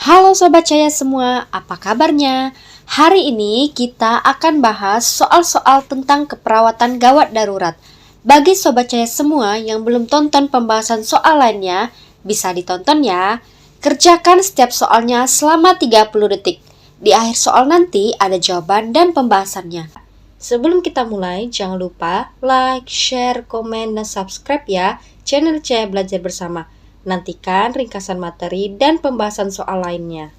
Halo Sobat Cahaya semua, apa kabarnya? Hari ini kita akan bahas soal-soal tentang keperawatan gawat darurat. Bagi Sobat Cahaya semua yang belum tonton pembahasan soal lainnya, bisa ditonton ya. Kerjakan setiap soalnya selama 30 detik. Di akhir soal nanti ada jawaban dan pembahasannya. Sebelum kita mulai, jangan lupa like, share, komen, dan subscribe ya channel Cahaya Belajar Bersama. Nantikan ringkasan materi dan pembahasan soal lainnya.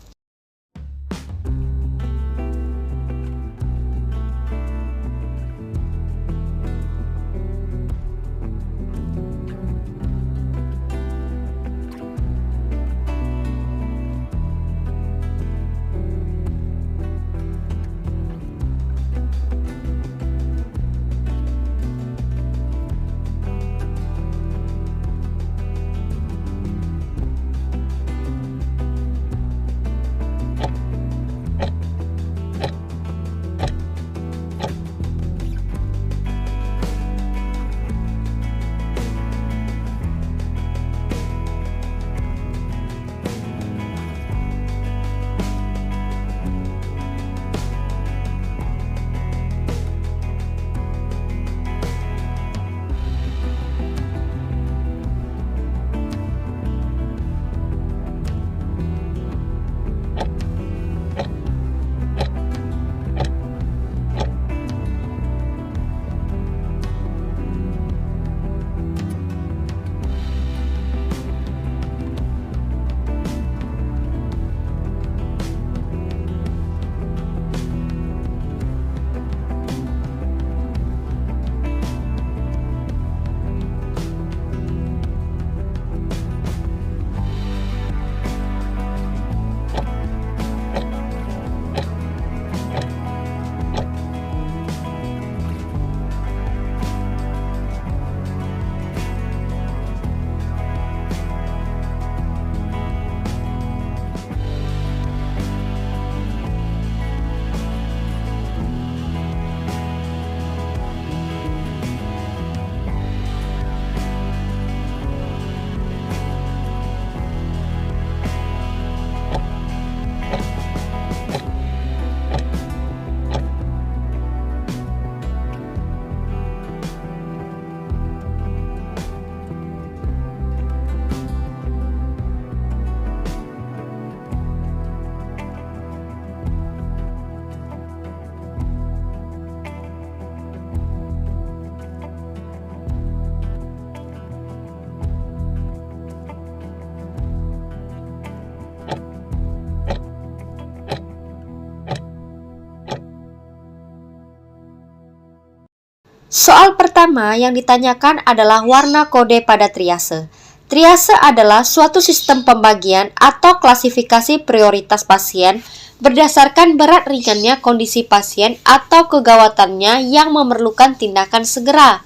Soal pertama yang ditanyakan adalah warna kode pada triase. Triase adalah suatu sistem pembagian atau klasifikasi prioritas pasien berdasarkan berat ringannya kondisi pasien atau kegawatannya yang memerlukan tindakan segera.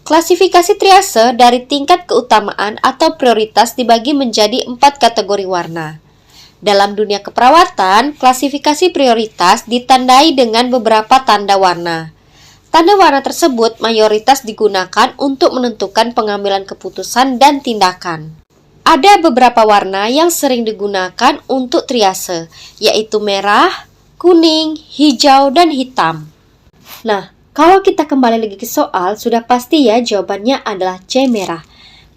Klasifikasi triase dari tingkat keutamaan atau prioritas dibagi menjadi 4 kategori warna. Dalam dunia keperawatan, klasifikasi prioritas ditandai dengan beberapa tanda warna. Tanda warna tersebut mayoritas digunakan untuk menentukan pengambilan keputusan dan tindakan. Ada beberapa warna yang sering digunakan untuk triase, yaitu merah, kuning, hijau, dan hitam. Nah, kalau kita kembali lagi ke soal, sudah pasti ya jawabannya adalah C, merah.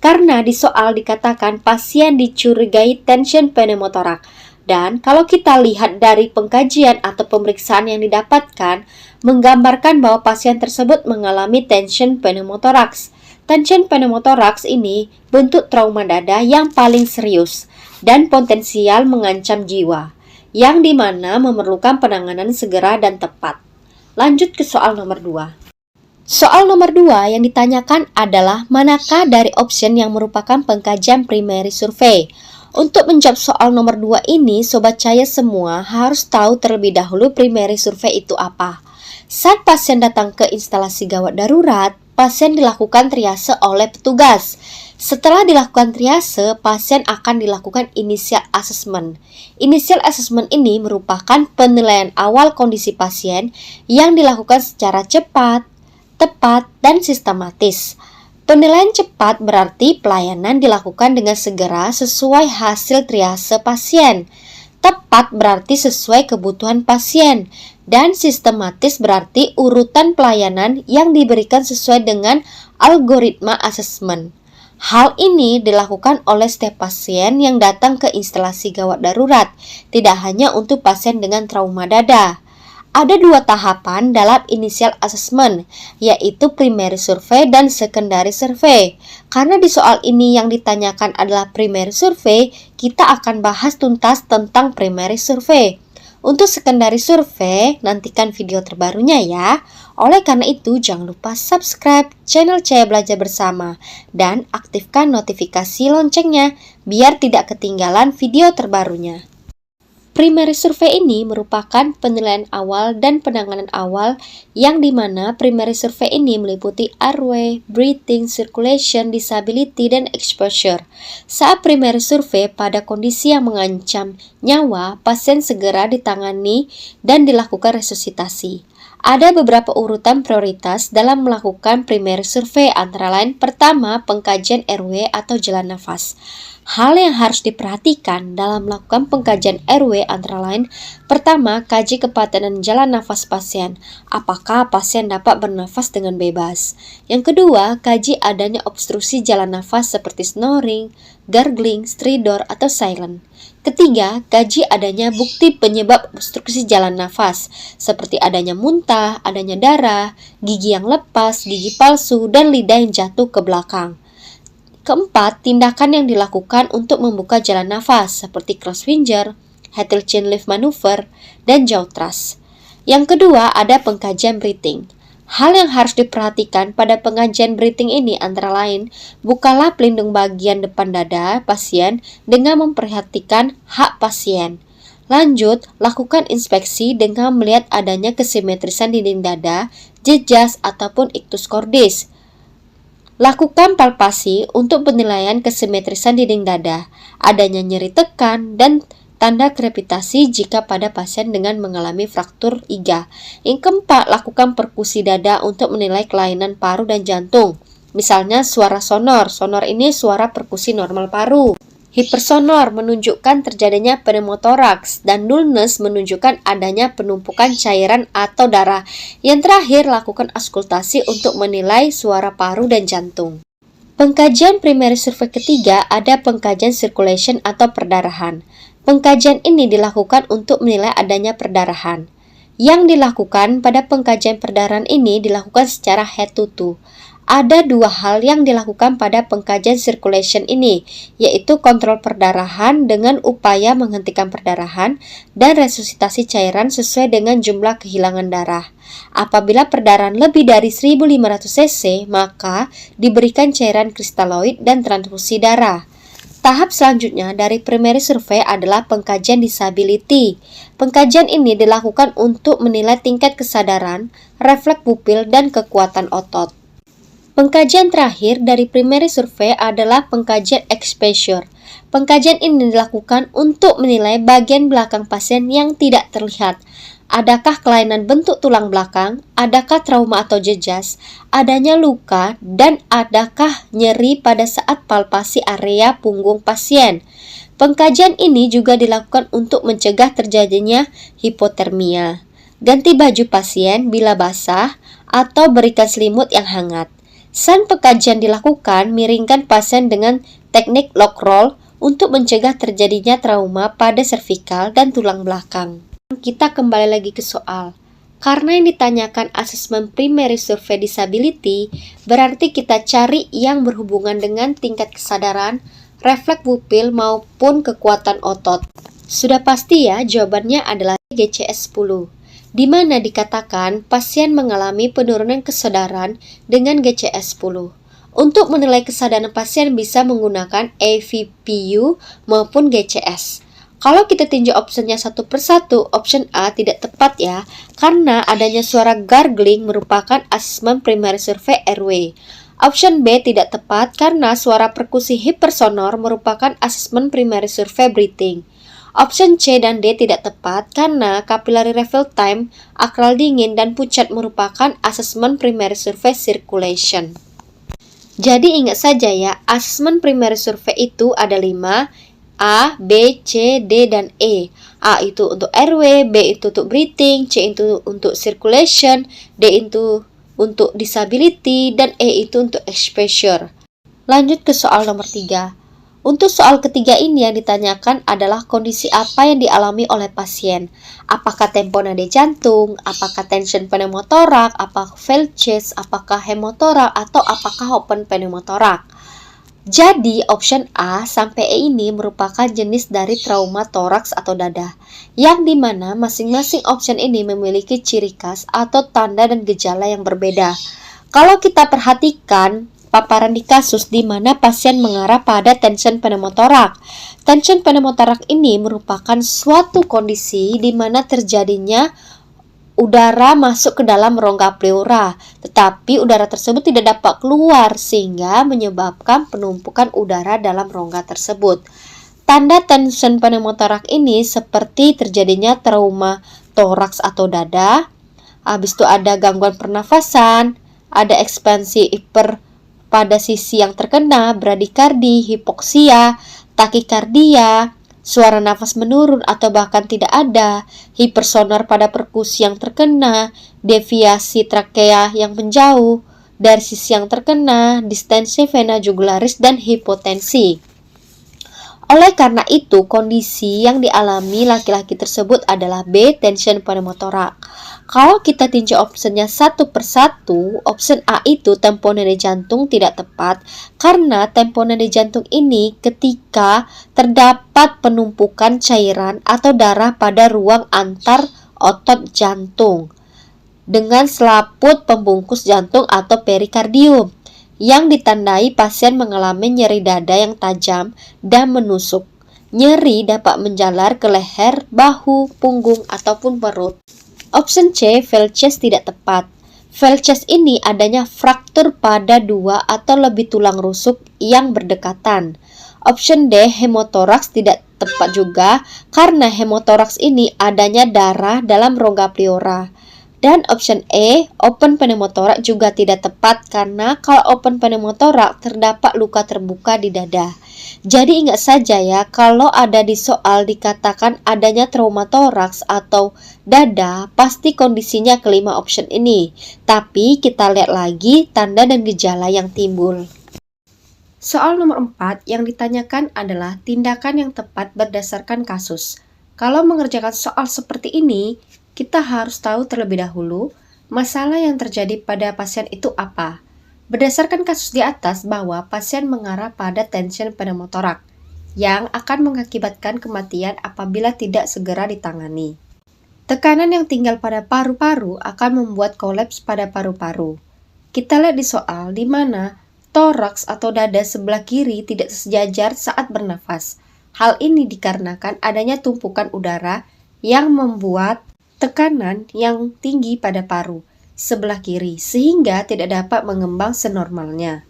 Karena di soal dikatakan pasien dicurigai tension pneumotorak. Dan kalau kita lihat dari pengkajian atau pemeriksaan yang didapatkan, menggambarkan bahwa pasien tersebut mengalami tension pneumotoraks. Tension pneumotoraks ini bentuk trauma dada yang paling serius dan potensial mengancam jiwa, yang dimana memerlukan penanganan segera dan tepat. Lanjut ke soal nomor 2. Soal nomor 2 yang ditanyakan adalah manakah dari option yang merupakan pengkajian primary survey. Untuk menjawab soal nomor 2 ini, Sobat Cahaya semua harus tahu terlebih dahulu primary survey itu apa. Saat pasien datang ke instalasi gawat darurat, pasien dilakukan triase oleh petugas. Setelah dilakukan triase, pasien akan dilakukan initial assessment. Initial assessment ini merupakan penilaian awal kondisi pasien yang dilakukan secara cepat, tepat, dan sistematis. Penilaian cepat berarti pelayanan dilakukan dengan segera sesuai hasil triase pasien. Tepat berarti sesuai kebutuhan pasien, dan sistematis berarti urutan pelayanan yang diberikan sesuai dengan algoritma asesmen. Hal ini dilakukan oleh setiap pasien yang datang ke instalasi gawat darurat, tidak hanya untuk pasien dengan trauma dada. Ada dua tahapan dalam initial assessment, yaitu primary survey dan secondary survey. Karena di soal ini yang ditanyakan adalah primary survey, kita akan bahas tuntas tentang primary survey. Untuk secondary survey, nantikan video terbarunya ya. Oleh karena itu, jangan lupa subscribe channel Cahaya Belajar Bersama dan aktifkan notifikasi loncengnya biar tidak ketinggalan video terbarunya. Primary survey ini merupakan penilaian awal dan penanganan awal yang dimana primary survey ini meliputi airway, breathing, circulation, disability, dan exposure. Saat primary survey pada kondisi yang mengancam nyawa, pasien segera ditangani dan dilakukan resusitasi. Ada beberapa urutan prioritas dalam melakukan primary survey, antara lain pertama, pengkajian airway atau jalan nafas. Hal yang harus diperhatikan dalam melakukan pengkajian airway antara lain, pertama, kaji kepatenan jalan nafas pasien. Apakah pasien dapat bernafas dengan bebas? Yang kedua, kaji adanya obstruksi jalan nafas seperti snoring, gargling, stridor, atau silent. Ketiga, kaji adanya bukti penyebab obstruksi jalan nafas, seperti adanya muntah, adanya darah, gigi yang lepas, gigi palsu, dan lidah yang jatuh ke belakang. Keempat, tindakan yang dilakukan untuk membuka jalan nafas, seperti crossfinger, Hattel chin lift maneuver, dan jaw thrust. Yang kedua, ada pengkajian breathing. Hal yang harus diperhatikan pada pengajian breathing ini antara lain, bukalah pelindung bagian depan dada pasien dengan memperhatikan hak pasien. Lanjut, lakukan inspeksi dengan melihat adanya kesimetrisan dinding dada, jejas, ataupun ictus cordis. Lakukan palpasi untuk penilaian kesimetrisan dinding dada, adanya nyeri tekan, dan tanda krepitasi jika pada pasien dengan mengalami fraktur iga. Yang keempat, lakukan perkusi dada untuk menilai kelainan paru dan jantung. Misalnya suara sonor, sonor ini suara perkusi normal paru. Hipersonor menunjukkan terjadinya pneumotoraks, dan nullness menunjukkan adanya penumpukan cairan atau darah. Yang terakhir, lakukan auskultasi untuk menilai suara paru dan jantung. Pengkajian primary survey ketiga ada pengkajian circulation atau perdarahan. Pengkajian ini dilakukan untuk menilai adanya perdarahan. Yang dilakukan pada pengkajian perdarahan ini dilakukan secara head to toe. Ada dua hal yang dilakukan pada pengkajian circulation ini, yaitu kontrol perdarahan dengan upaya menghentikan perdarahan dan resusitasi cairan sesuai dengan jumlah kehilangan darah. Apabila perdarahan lebih dari 1500 cc, maka diberikan cairan kristaloid dan transfusi darah. Tahap selanjutnya dari primary survey adalah pengkajian disability. Pengkajian ini dilakukan untuk menilai tingkat kesadaran, refleks pupil, dan kekuatan otot. Pengkajian terakhir dari primary survey adalah pengkajian exposure. Pengkajian ini dilakukan untuk menilai bagian belakang pasien yang tidak terlihat. Adakah kelainan bentuk tulang belakang, adakah trauma atau jejas, adanya luka, dan adakah nyeri pada saat palpasi area punggung pasien. Pengkajian ini juga dilakukan untuk mencegah terjadinya hipotermia. Ganti baju pasien bila basah atau berikan selimut yang hangat. Saat pengkajian dilakukan, miringkan pasien dengan teknik lock roll untuk mencegah terjadinya trauma pada servikal dan tulang belakang. Kita kembali lagi ke soal. Karena yang ditanyakan asesmen primary survey disability, berarti kita cari yang berhubungan dengan tingkat kesadaran, refleks pupil maupun kekuatan otot. Sudah pasti ya, jawabannya adalah GCS 10. Di mana dikatakan pasien mengalami penurunan kesadaran dengan GCS 10. Untuk menilai kesadaran pasien bisa menggunakan AVPU maupun GCS. Kalau kita tinjau opsinya satu persatu, option A tidak tepat ya, karena adanya suara gargling merupakan asesmen primary survey airway. Option B tidak tepat karena suara perkusi hipersonor merupakan asesmen primary survey breathing. Option C dan D tidak tepat karena capillary refill time, akral dingin, dan pucat merupakan asesmen primary survey circulation. Jadi ingat saja ya, asesmen primary survey itu ada 5, A, B, C, D, dan E. A itu untuk airway, B itu untuk breathing, C itu untuk circulation, D itu untuk disability, dan E itu untuk exposure. Lanjut ke soal nomor 3. Untuk soal ketiga ini yang ditanyakan adalah kondisi apa yang dialami oleh pasien. Apakah tamponade jantung, apakah tension pneumotorak, apakah failed chest, apakah hemotorak, atau apakah open pneumotorak. Jadi, option A sampai E ini merupakan jenis dari trauma toraks atau dada, yang dimana masing-masing option ini memiliki ciri khas atau tanda dan gejala yang berbeda. Kalau kita perhatikan paparan di kasus di mana pasien mengarah pada tension pneumotorak. Tension pneumotorak ini merupakan suatu kondisi di mana terjadinya udara masuk ke dalam rongga pleura, tetapi udara tersebut tidak dapat keluar sehingga menyebabkan penumpukan udara dalam rongga tersebut. Tanda tension pneumotorak ini seperti terjadinya trauma toraks atau dada, habis itu ada gangguan pernafasan, ada ekspansi hiper pada sisi yang terkena, bradikardi, hipoksia, takikardia, suara nafas menurun atau bahkan tidak ada, hipersonar pada perkusi yang terkena, deviasi trakea yang menjauh dari sisi yang terkena, distensi vena jugularis, dan hipotensi. Oleh karena itu, kondisi yang dialami laki-laki tersebut adalah B, tension pneumotorak. Kalau kita tinjau opsinya satu persatu, opsi A itu tamponade jantung tidak tepat karena tamponade jantung ini ketika terdapat penumpukan cairan atau darah pada ruang antar otot jantung dengan selaput pembungkus jantung atau perikardium yang ditandai pasien mengalami nyeri dada yang tajam dan menusuk. Nyeri dapat menjalar ke leher, bahu, punggung, ataupun perut. Option C, failed chest tidak tepat. Failed chest ini adanya fraktur pada dua atau lebih tulang rusuk yang berdekatan. Option D, hemotoraks tidak tepat juga karena hemotoraks ini adanya darah dalam rongga pleura. Dan option E, open pneumotorak juga tidak tepat karena kalau open pneumotorak terdapat luka terbuka di dada. Jadi ingat saja ya, kalau ada di soal dikatakan adanya trauma toraks atau dada, pasti kondisinya kelima option ini. Tapi kita lihat lagi tanda dan gejala yang timbul. Soal nomor 4 yang ditanyakan adalah tindakan yang tepat berdasarkan kasus. Kalau mengerjakan soal seperti ini, kita harus tahu terlebih dahulu masalah yang terjadi pada pasien itu apa. Berdasarkan kasus di atas bahwa pasien mengarah pada tension pneumotorak yang akan mengakibatkan kematian apabila tidak segera ditangani. Tekanan yang tinggal pada paru-paru akan membuat kolaps pada paru-paru. Kita lihat di soal di mana toraks atau dada sebelah kiri tidak sejajar saat bernafas. Hal ini dikarenakan adanya tumpukan udara yang membuat tekanan yang tinggi pada paru sebelah kiri sehingga tidak dapat mengembang senormalnya.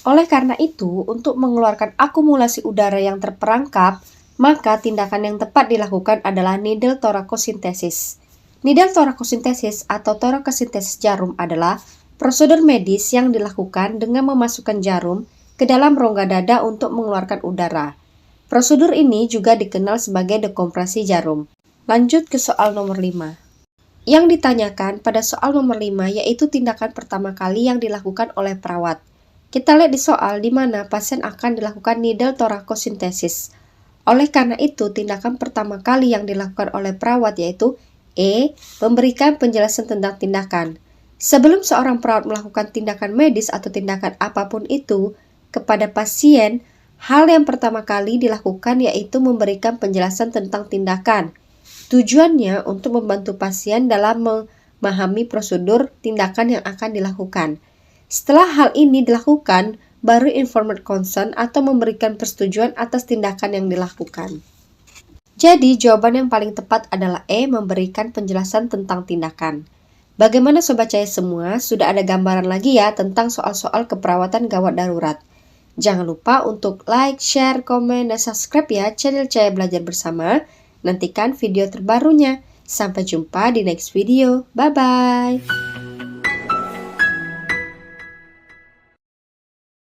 Oleh karena itu, untuk mengeluarkan akumulasi udara yang terperangkap, maka tindakan yang tepat dilakukan adalah needle thoracosintesis. Needle thoracosintesis atau thoracosintesis jarum adalah prosedur medis yang dilakukan dengan memasukkan jarum ke dalam rongga dada untuk mengeluarkan udara. Prosedur ini juga dikenal sebagai dekompresi jarum. Lanjut ke soal nomor 5. Yang ditanyakan pada soal nomor 5 yaitu tindakan pertama kali yang dilakukan oleh perawat. Kita lihat di soal di mana pasien akan dilakukan needle thoracosintesis. Oleh karena itu, tindakan pertama kali yang dilakukan oleh perawat yaitu E. Memberikan penjelasan tentang tindakan. Sebelum seorang perawat melakukan tindakan medis atau tindakan apapun itu kepada pasien, hal yang pertama kali dilakukan yaitu memberikan penjelasan tentang tindakan. Tujuannya untuk membantu pasien dalam memahami prosedur tindakan yang akan dilakukan. Setelah hal ini dilakukan, baru informed consent atau memberikan persetujuan atas tindakan yang dilakukan. Jadi, jawaban yang paling tepat adalah E, memberikan penjelasan tentang tindakan. Bagaimana Sobat Cahaya semua? Sudah ada gambaran lagi ya tentang soal-soal keperawatan gawat darurat. Jangan lupa untuk like, share, komen, dan subscribe ya channel Cahaya Belajar Bersama. Nantikan video terbarunya. Sampai jumpa di next video. Bye-bye.